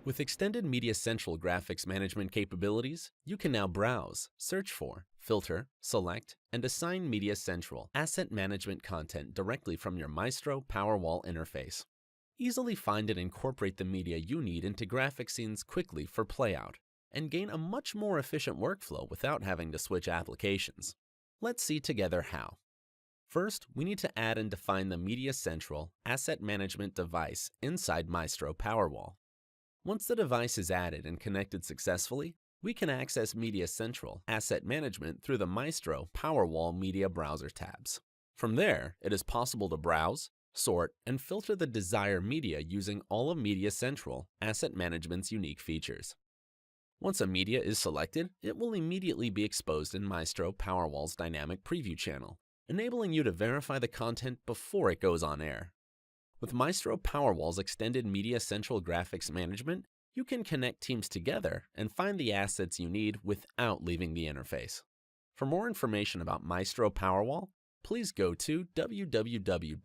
With extended MediaCentral graphics management capabilities, you can now browse, search for, filter, select, and assign MediaCentral asset management content directly from your Maestro PowerWall interface. Easily find and incorporate the media you need into graphic scenes quickly for playout, and gain a much more efficient workflow without having to switch applications. Let's see together how. First, we need to add and define the MediaCentral asset management device inside Maestro PowerWall. Once the device is added and connected successfully, we can access MediaCentral Asset Management through the Maestro PowerWall Media Browser tabs. From there, it is possible to browse, sort, and filter the desired media using all of MediaCentral Asset Management's unique features. Once a media is selected, it will immediately be exposed in Maestro PowerWall's dynamic preview channel, enabling you to verify the content before it goes on air. With Maestro PowerWall's extended MediaCentral graphics management, you can connect teams together and find the assets you need without leaving the interface. For more information about Maestro PowerWall, please go to www.avid.com.